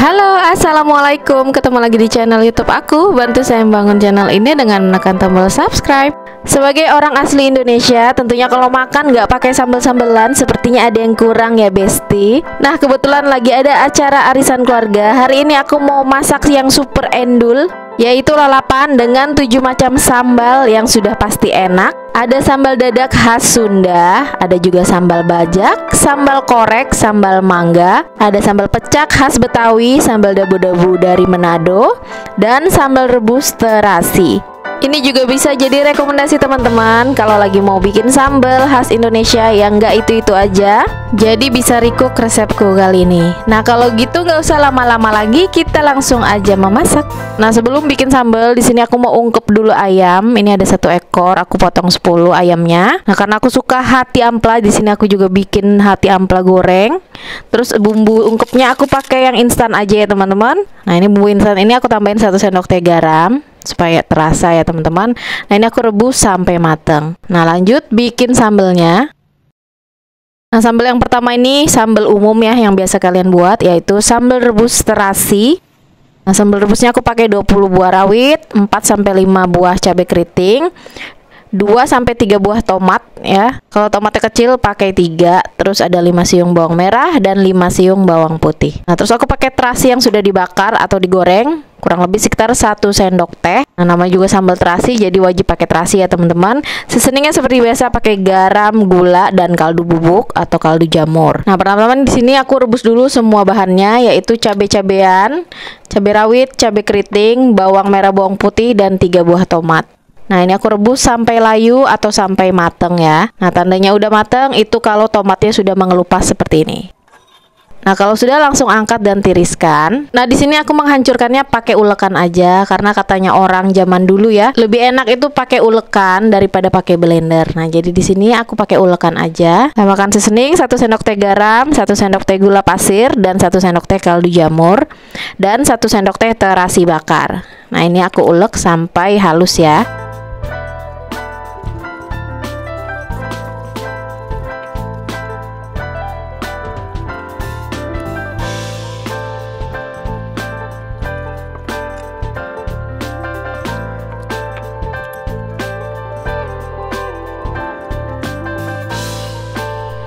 Halo, assalamualaikum. Ketemu lagi di channel YouTube aku. Bantu saya membangun channel ini dengan menekan tombol subscribe. Sebagai orang asli Indonesia, tentunya kalau makan nggak pakai sambal-sambelan sepertinya ada yang kurang ya, Besti. Nah, kebetulan lagi ada acara arisan keluarga. Hari ini aku mau masak yang super endul, yaitu lalapan dengan 7 macam sambal yang sudah pasti enak. Ada sambal dadak khas Sunda, ada juga sambal bajak, sambal korek, sambal mangga, ada sambal pecak khas Betawi, sambal dabu-dabu dari Manado, dan sambal rebus terasi. Ini juga bisa jadi rekomendasi teman-teman kalau lagi mau bikin sambal khas Indonesia yang nggak itu-itu aja. Jadi bisa recook resepku kali ini. Nah, kalau gitu nggak usah lama-lama lagi, kita langsung aja memasak. Nah, sebelum bikin sambal, di sini aku mau ungkep dulu ayam. Ini ada 1 ekor, aku potong 10 ayamnya. Nah, karena aku suka hati ampla, di sini aku juga bikin hati ampla goreng. Terus bumbu ungkepnya aku pakai yang instan aja ya teman-teman. Nah, ini bumbu instan ini aku tambahin 1 sendok teh garam supaya terasa ya teman-teman. Nah, ini aku rebus sampai mateng. Nah, lanjut bikin sambelnya. Nah, sambal yang pertama ini sambal umum ya yang biasa kalian buat, yaitu sambal rebus terasi. Nah, sambal rebusnya aku pakai 20 buah rawit, 4-5 buah cabai keriting, 2-3 buah tomat ya. Kalau tomatnya kecil pakai 3, terus ada 5 siung bawang merah dan 5 siung bawang putih. Nah, terus aku pakai terasi yang sudah dibakar atau digoreng, kurang lebih sekitar 1 sendok teh. Nah, namanya juga sambal terasi, jadi wajib pakai terasi ya teman-teman. Seasoningnya seperti biasa pakai garam, gula, dan kaldu bubuk atau kaldu jamur. Nah, pertama-tama di sini aku rebus dulu semua bahannya, yaitu cabai-cabean, cabai rawit, cabai keriting, bawang merah, bawang putih, dan 3 buah tomat. Nah, ini aku rebus sampai layu atau sampai mateng ya. Nah, tandanya udah mateng itu kalau tomatnya sudah mengelupas seperti ini. Nah, kalau sudah langsung angkat dan tiriskan. Nah, di sini aku menghancurkannya pakai ulekan aja karena katanya orang zaman dulu ya, lebih enak itu pakai ulekan daripada pakai blender. Nah, jadi di sini aku pakai ulekan aja. Tambahkan seasoning 1 sendok teh garam, 1 sendok teh gula pasir, dan 1 sendok teh kaldu jamur, dan 1 sendok teh terasi bakar. Nah, ini aku ulek sampai halus ya.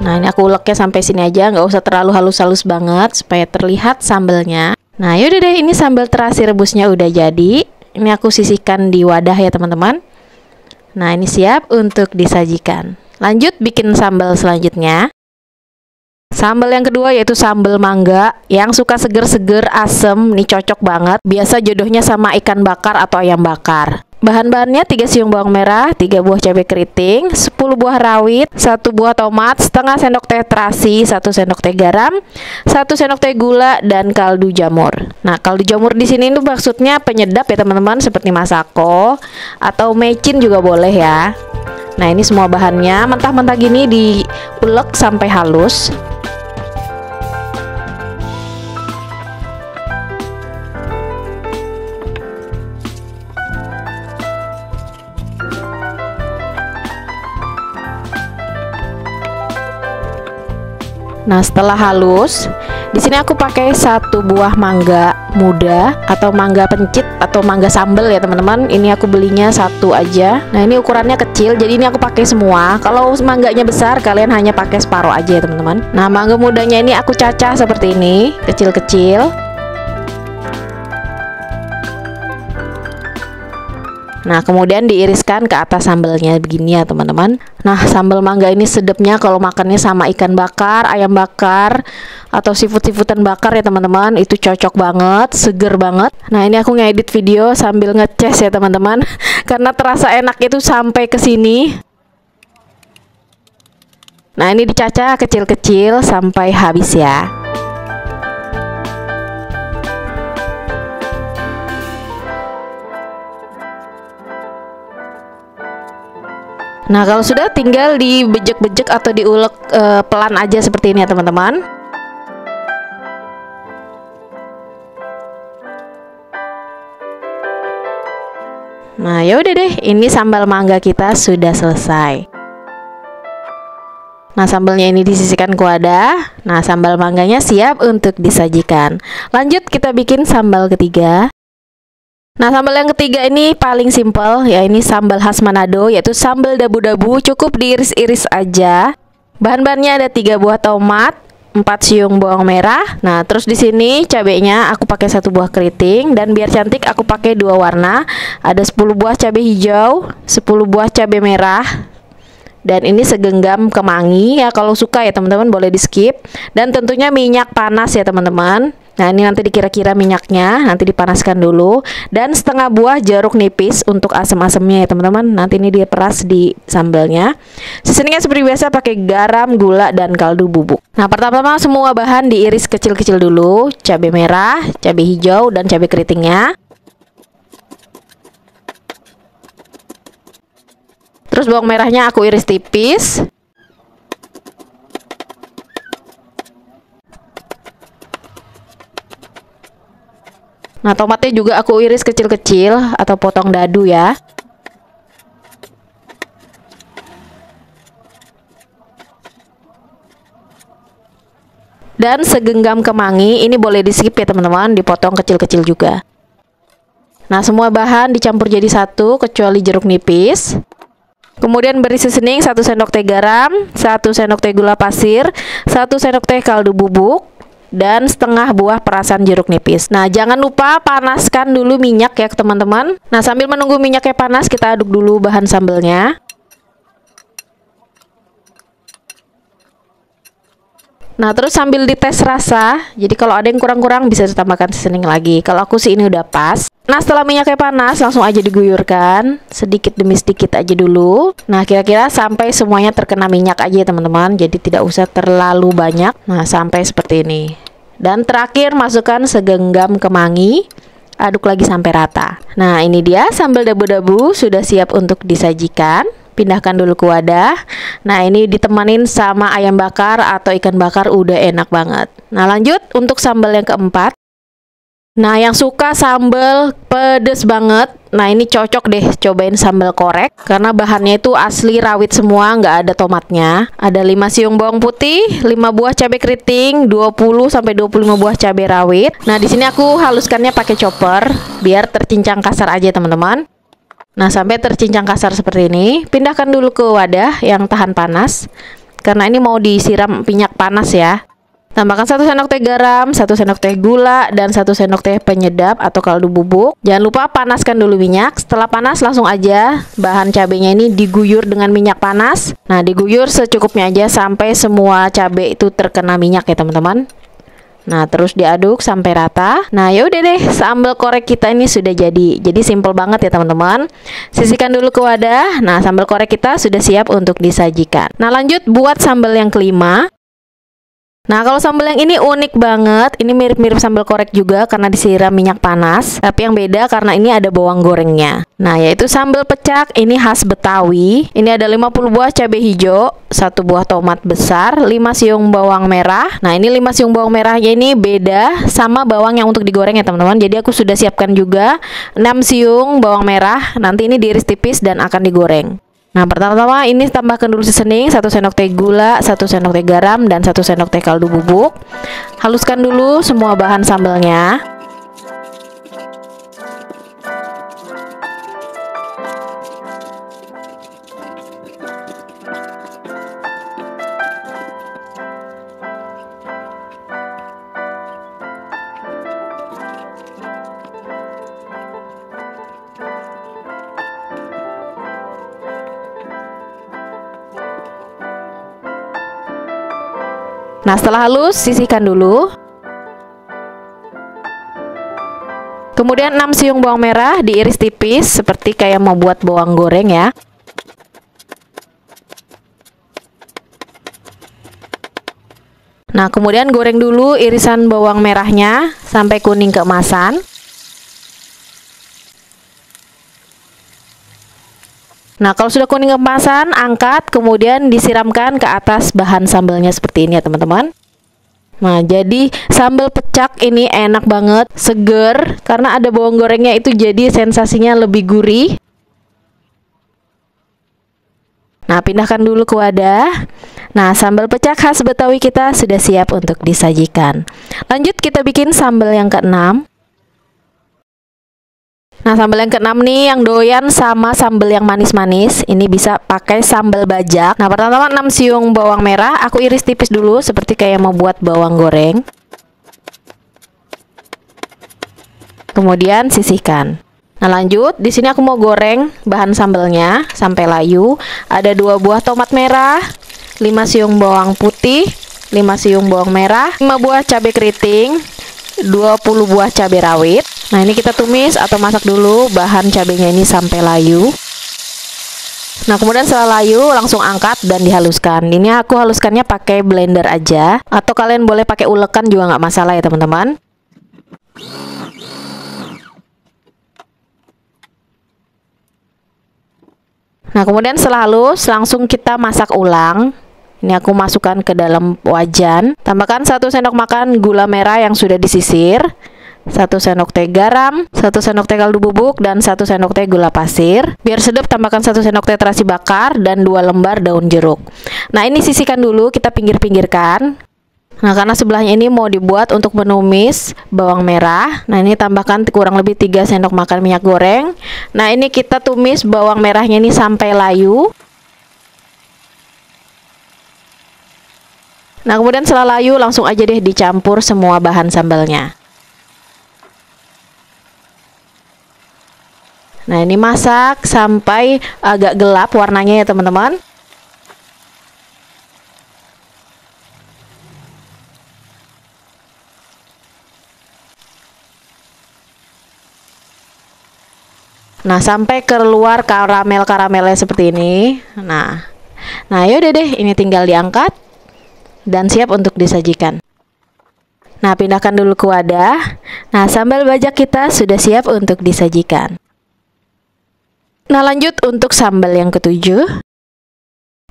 Nah, ini aku uleknya sampai sini aja, nggak usah terlalu halus-halus banget supaya terlihat sambelnya. Nah, yaudah deh, ini sambal terasi rebusnya udah jadi. Ini aku sisihkan di wadah ya teman-teman. Nah, ini siap untuk disajikan. Lanjut bikin sambal selanjutnya. Sambal yang kedua yaitu sambal mangga. Yang suka seger-seger, asem, nih cocok banget. Biasa jodohnya sama ikan bakar atau ayam bakar. Bahan-bahannya 3 siung bawang merah, 3 buah cabai keriting, 10 buah rawit, 1 buah tomat, setengah sendok teh terasi, 1 sendok teh garam, 1 sendok teh gula, dan kaldu jamur. Nah, kaldu jamur di sini itu maksudnya penyedap ya teman-teman, seperti masako atau mecin juga boleh ya. Nah, ini semua bahannya mentah-mentah gini diulek sampai halus. Nah, setelah halus, di sini aku pakai 1 buah mangga muda atau mangga pencit atau mangga sambal ya teman-teman. Ini aku belinya 1 aja. Nah, ini ukurannya kecil, jadi ini aku pakai semua. Kalau mangganya besar, kalian hanya pakai separuh aja ya teman-teman. Nah, mangga mudanya ini aku cacah seperti ini, kecil-kecil. Nah, kemudian diiriskan ke atas sambelnya begini ya teman-teman. Nah, sambal mangga ini sedapnya kalau makannya sama ikan bakar, ayam bakar, atau seafood-seafoodan bakar ya teman-teman. Itu cocok banget, seger banget. Nah, ini aku ngedit video sambil ngeces ya teman-teman. Karena terasa enak itu sampai ke sini. Nah, ini dicacah kecil-kecil sampai habis ya. Nah, kalau sudah tinggal dibejek-bejek atau diulek pelan aja seperti ini ya teman-teman. Nah, ya udah deh, ini sambal mangga kita sudah selesai. Nah, sambalnya ini disisihkan ke wadah. Nah, sambal mangganya siap untuk disajikan. Lanjut kita bikin sambal ketiga. Nah, sambal yang ketiga ini paling simpel, ya ini sambal khas Manado, yaitu sambal dabu-dabu, cukup diiris-iris aja. Bahan-bahannya ada 3 buah tomat, 4 siung bawang merah. Nah, terus di sini cabenya aku pakai 1 buah keriting, dan biar cantik aku pakai 2 warna. Ada 10 buah cabai hijau, 10 buah cabai merah. Dan ini segenggam kemangi ya, kalau suka ya teman-teman boleh di skip. Dan tentunya minyak panas ya teman-teman. Nah, ini nanti dikira-kira minyaknya, nanti dipanaskan dulu. Dan setengah buah jeruk nipis untuk asam-asamnya ya teman-teman. Nanti ini diperas di sambalnya. Seasoningnya seperti biasa pakai garam, gula, dan kaldu bubuk. Nah, pertama-tama semua bahan diiris kecil-kecil dulu. Cabai merah, cabai hijau, dan cabai keritingnya. Terus bawang merahnya aku iris tipis. Nah, tomatnya juga aku iris kecil-kecil atau potong dadu ya. Dan segenggam kemangi, ini boleh di skip ya teman-teman, dipotong kecil-kecil juga. Nah, semua bahan dicampur jadi satu kecuali jeruk nipis. Kemudian beri seasoning 1 sendok teh garam, 1 sendok teh gula pasir, 1 sendok teh kaldu bubuk, dan setengah buah perasan jeruk nipis. Nah, jangan lupa panaskan dulu minyak ya teman-teman. Nah, sambil menunggu minyaknya panas, kita aduk dulu bahan sambelnya. Nah, terus sambil dites rasa, jadi kalau ada yang kurang-kurang bisa ditambahkan seasoning lagi. Kalau aku sih ini udah pas. Nah, setelah minyaknya panas, langsung aja diguyurkan sedikit demi sedikit aja dulu. Nah, kira-kira sampai semuanya terkena minyak aja ya teman-teman, jadi tidak usah terlalu banyak. Nah, sampai seperti ini. Dan terakhir masukkan segenggam kemangi, aduk lagi sampai rata. Nah, ini dia sambal dabu-dabu sudah siap untuk disajikan. Pindahkan dulu ke wadah. Nah, ini ditemanin sama ayam bakar atau ikan bakar, udah enak banget. Nah, lanjut untuk sambal yang keempat. Nah, yang suka sambal pedes banget, nah ini cocok deh cobain sambal korek, karena bahannya itu asli rawit semua, nggak ada tomatnya. Ada 5 siung bawang putih, 5 buah cabai keriting, 20-25 buah cabai rawit. Nah, di sini aku haluskannya pakai chopper biar tercincang kasar aja teman-teman. Nah, sampai tercincang kasar seperti ini, pindahkan dulu ke wadah yang tahan panas, karena ini mau disiram minyak panas ya. Tambahkan 1 sendok teh garam, 1 sendok teh gula, dan 1 sendok teh penyedap atau kaldu bubuk. Jangan lupa panaskan dulu minyak. Setelah panas langsung aja bahan cabenya ini diguyur dengan minyak panas. Nah, diguyur secukupnya aja sampai semua cabai itu terkena minyak ya teman-teman. Nah, terus diaduk sampai rata. Nah, ya udah deh, sambal korek kita ini sudah jadi. Jadi simple banget ya teman-teman. Sisihkan dulu ke wadah. Nah, sambal korek kita sudah siap untuk disajikan. Nah, lanjut buat sambal yang kelima. Nah, kalau sambal yang ini unik banget. Ini mirip-mirip sambal korek juga karena disiram minyak panas. Tapi yang beda karena ini ada bawang gorengnya. Nah, yaitu sambal pecak. Ini khas Betawi. Ini ada 50 buah cabai hijau, 1 buah tomat besar, 5 siung bawang merah. Nah, ini 5 siung bawang merahnya ini beda sama bawang yang untuk digoreng ya teman-teman. Jadi aku sudah siapkan juga 6 siung bawang merah. Nanti ini diiris tipis dan akan digoreng. Nah, pertama-tama ini tambahkan dulu seasoning 1 sendok teh gula, 1 sendok teh garam, dan 1 sendok teh kaldu bubuk. Haluskan dulu semua bahan sambalnya. Nah, setelah halus, sisihkan dulu. Kemudian 6 siung bawang merah diiris tipis seperti kayak mau buat bawang goreng ya. Nah, kemudian goreng dulu irisan bawang merahnya sampai kuning keemasan. Nah, kalau sudah kuning keemasan, angkat, kemudian disiramkan ke atas bahan sambalnya seperti ini ya teman-teman. Nah, jadi sambal pecak ini enak banget, seger, karena ada bawang gorengnya itu jadi sensasinya lebih gurih. Nah, pindahkan dulu ke wadah. Nah, sambal pecak khas Betawi kita sudah siap untuk disajikan. Lanjut kita bikin sambal yang keenam. Nah, sambal yang keenam nih yang doyan sama sambal yang manis-manis, ini bisa pakai sambal bajak. Nah, pertama-tama 6 siung bawang merah, aku iris tipis dulu seperti kayak mau buat bawang goreng. Kemudian sisihkan. Nah, lanjut, di sini aku mau goreng bahan sambalnya sampai layu. Ada 2 buah tomat merah, 5 siung bawang putih, 5 siung bawang merah, 5 buah cabai keriting, 20 buah cabai rawit. Nah, ini kita tumis atau masak dulu bahan cabainya ini sampai layu. Nah, kemudian setelah layu langsung angkat dan dihaluskan. Ini aku haluskannya pakai blender aja, atau kalian boleh pakai ulekan juga nggak masalah ya teman-teman. Nah, kemudian setelah halus langsung kita masak ulang. Ini aku masukkan ke dalam wajan. Tambahkan 1 sendok makan gula merah yang sudah disisir, 1 sendok teh garam, 1 sendok teh kaldu bubuk, dan 1 sendok teh gula pasir. Biar sedap tambahkan 1 sendok teh terasi bakar dan 2 lembar daun jeruk. Nah, ini sisihkan dulu, kita pinggir-pinggirkan. Nah, karena sebelahnya ini mau dibuat untuk menumis bawang merah. Nah, ini tambahkan kurang lebih 3 sendok makan minyak goreng. Nah, ini kita tumis bawang merahnya ini sampai layu. Nah, kemudian setelah layu langsung aja deh dicampur semua bahan sambalnya. Nah, ini masak sampai agak gelap warnanya ya teman-teman. Nah, sampai keluar karamel-karamelnya seperti ini. Nah, yaudah deh, ini tinggal diangkat dan siap untuk disajikan. Nah, pindahkan dulu ke wadah. Nah, sambal bajak kita sudah siap untuk disajikan. Nah, lanjut untuk sambal yang ketujuh.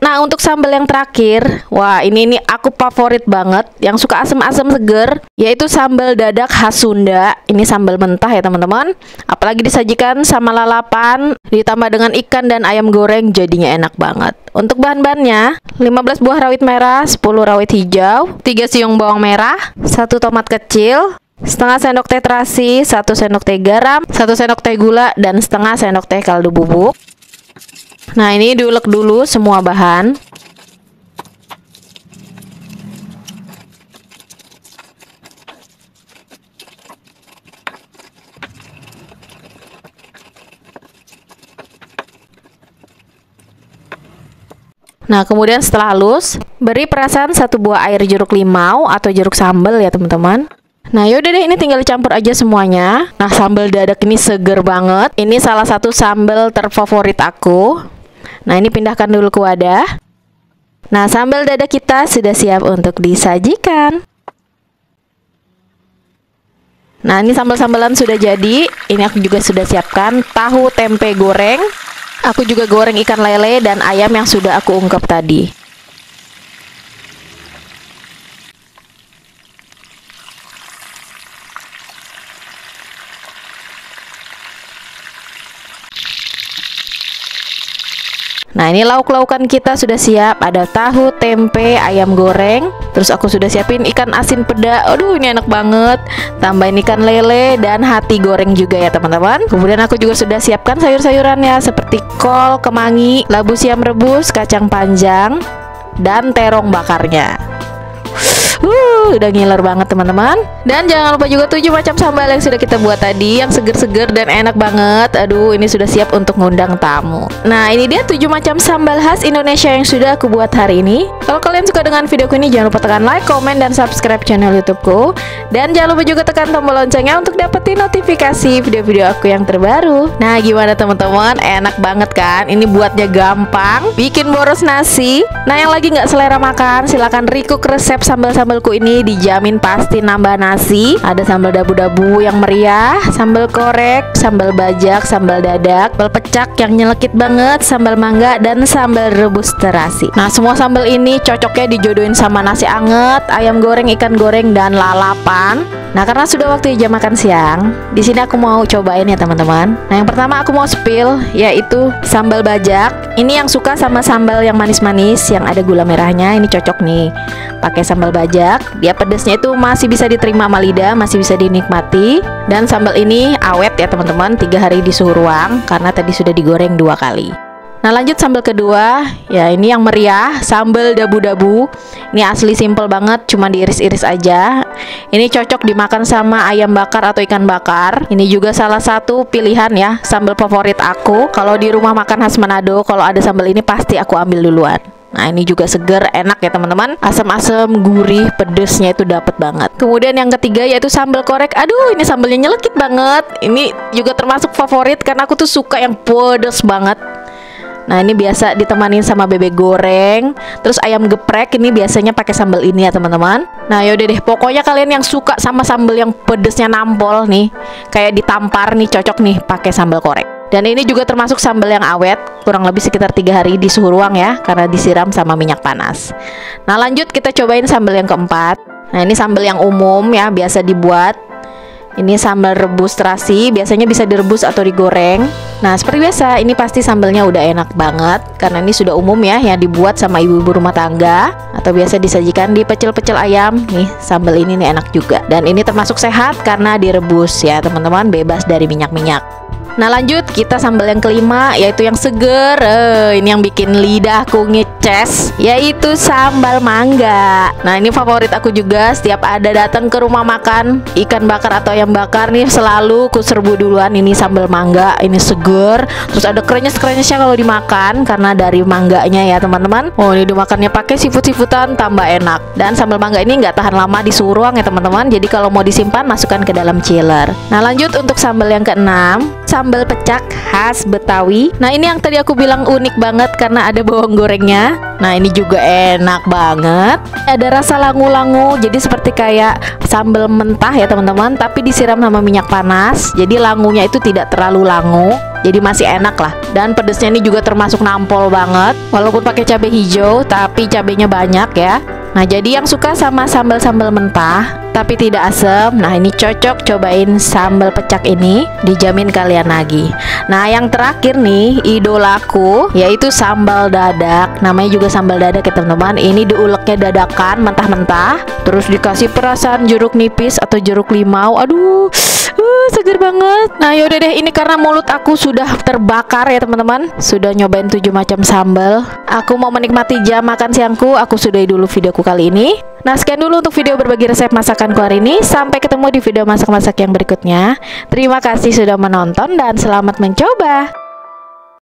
Nah, untuk sambal yang terakhir, wah ini aku favorit banget, yang suka asam-asam seger, yaitu sambal dadak khas Sunda. Ini sambal mentah ya teman-teman, apalagi disajikan sama lalapan, ditambah dengan ikan dan ayam goreng, jadinya enak banget. Untuk bahan-bahannya, 15 buah rawit merah, 10 rawit hijau, 3 siung bawang merah, 1 tomat kecil, setengah sendok teh terasi, 1 sendok teh garam, 1 sendok teh gula, dan setengah sendok teh kaldu bubuk. Nah, ini diulek dulu semua bahan. Nah, kemudian setelah halus, beri perasan 1 buah air jeruk limau atau jeruk sambal ya teman-teman. Nah, yaudah deh, ini tinggal dicampur aja semuanya. Nah, sambal dadak ini seger banget. Ini salah satu sambal terfavorit aku. Nah, ini pindahkan dulu ke wadah. Nah, sambal dadak kita sudah siap untuk disajikan. Nah, ini sambal-sambalan sudah jadi. Ini aku juga sudah siapkan tahu tempe goreng. Aku juga goreng ikan lele dan ayam yang sudah aku ungkep tadi. Nah, ini lauk-laukan kita sudah siap. Ada tahu, tempe, ayam goreng. Terus aku sudah siapin ikan asin peda. Aduh, ini enak banget. Tambahin ikan lele dan hati goreng juga ya teman-teman. Kemudian aku juga sudah siapkan sayur-sayurannya seperti kol, kemangi, labu siam rebus, kacang panjang, dan terong bakarnya. Udah ngiler banget teman-teman. Dan jangan lupa juga 7 macam sambal yang sudah kita buat tadi, yang seger-seger dan enak banget. Aduh, ini sudah siap untuk ngundang tamu. Nah, ini dia 7 macam sambal khas Indonesia yang sudah aku buat hari ini. Kalau kalian suka dengan videoku ini, jangan lupa tekan like, komen, dan subscribe channel YouTubeku. Dan jangan lupa juga tekan tombol loncengnya untuk dapetin notifikasi video-video aku yang terbaru. Nah, gimana teman-teman? Enak banget kan? Ini buatnya gampang, bikin boros nasi. Nah, yang lagi nggak selera makan, silahkan recook resep sambal-sambal sambelku ini dijamin pasti nambah nasi. Ada sambal dabu-dabu yang meriah, sambal korek, sambal bajak, sambal dadak, sambal pecak yang nyelekit banget, sambal mangga, dan sambal rebus terasi. Nah, semua sambal ini cocoknya dijodohin sama nasi anget, ayam goreng, ikan goreng, dan lalapan. Nah, karena sudah waktu jam makan siang, di sini aku mau cobain ya teman-teman. Nah, yang pertama aku mau spill yaitu sambal bajak. Ini yang suka sama sambal yang manis-manis yang ada gula merahnya, ini cocok nih pakai sambal bajak. Dia pedesnya itu masih bisa diterima sama lidah, masih bisa dinikmati. Dan sambal ini awet ya teman-teman, 3 hari di suhu ruang karena tadi sudah digoreng 2 kali. Nah, lanjut sambal kedua, ya ini yang meriah, sambal dabu-dabu. Ini asli simple banget, cuma diiris-iris aja. Ini cocok dimakan sama ayam bakar atau ikan bakar. Ini juga salah satu pilihan ya, sambal favorit aku. Kalau di rumah makan khas Manado, kalau ada sambal ini pasti aku ambil duluan. Nah, ini juga seger, enak ya teman-teman. Asam-asam, gurih, pedesnya itu dapat banget. Kemudian yang ketiga yaitu sambal korek. Aduh, ini sambalnya nyelekit banget. Ini juga termasuk favorit karena aku tuh suka yang pedes banget. Nah, ini biasa ditemanin sama bebek goreng. Terus ayam geprek ini biasanya pakai sambal ini ya teman-teman. Nah, yaudah deh, pokoknya kalian yang suka sama sambal yang pedesnya nampol nih, kayak ditampar nih, cocok nih pakai sambal korek. Dan ini juga termasuk sambal yang awet, kurang lebih sekitar 3 hari di suhu ruang ya, karena disiram sama minyak panas. Nah, lanjut kita cobain sambal yang keempat. Nah, ini sambal yang umum ya, biasa dibuat. Ini sambal rebus terasi, biasanya bisa direbus atau digoreng. Nah, seperti biasa, ini pasti sambalnya udah enak banget karena ini sudah umum ya, yang dibuat sama ibu-ibu rumah tangga atau biasa disajikan di pecel-pecel ayam. Nih, sambal ini nih enak juga. Dan ini termasuk sehat karena direbus ya, teman-teman, bebas dari minyak-minyak. Nah, lanjut kita sambal yang kelima yaitu yang seger. Ini yang bikin lidahku ngeces, yaitu sambal mangga. Nah, ini favorit aku juga. Setiap ada datang ke rumah makan ikan bakar atau ayam bakar nih, selalu ku serbu duluan ini sambal mangga. Ini seger, terus ada krenyes-krenyesnya kalau dimakan karena dari mangganya ya teman-teman. Oh, ini dimakannya pakai seafood-seafoodan, tambah enak. Dan sambal mangga ini nggak tahan lama di suhu ruang ya teman-teman. Jadi kalau mau disimpan, masukkan ke dalam chiller. Nah, lanjut untuk sambal yang keenam, sambal pecak khas Betawi. Nah, ini yang tadi aku bilang unik banget karena ada bawang gorengnya. Nah, ini juga enak banget. Ada rasa langu-langu, jadi seperti kayak sambal mentah ya teman-teman, tapi disiram sama minyak panas. Jadi langunya itu tidak terlalu langu, jadi masih enak lah. Dan pedesnya ini juga termasuk nampol banget. Walaupun pakai cabai hijau, tapi cabainya banyak ya. Nah, jadi yang suka sama sambal-sambal mentah tapi tidak asam, nah ini cocok cobain sambal pecak ini, dijamin kalian nagih. Nah, yang terakhir nih, idolaku, yaitu sambal dadak. Namanya juga sambal dadak ya teman-teman. Ini diuleknya dadakan mentah-mentah, terus dikasih perasan jeruk nipis atau jeruk limau. Aduh, seger banget. Nah, yaudah deh, ini karena mulut aku sudah terbakar ya teman-teman, sudah nyobain 7 macam sambal. Aku mau menikmati jam makan siangku. Aku sudahi dulu videoku kali ini. Nah, sekian dulu untuk video berbagi resep masakanku hari ini. Sampai ketemu di video masak-masak yang berikutnya. Terima kasih sudah menonton dan selamat mencoba.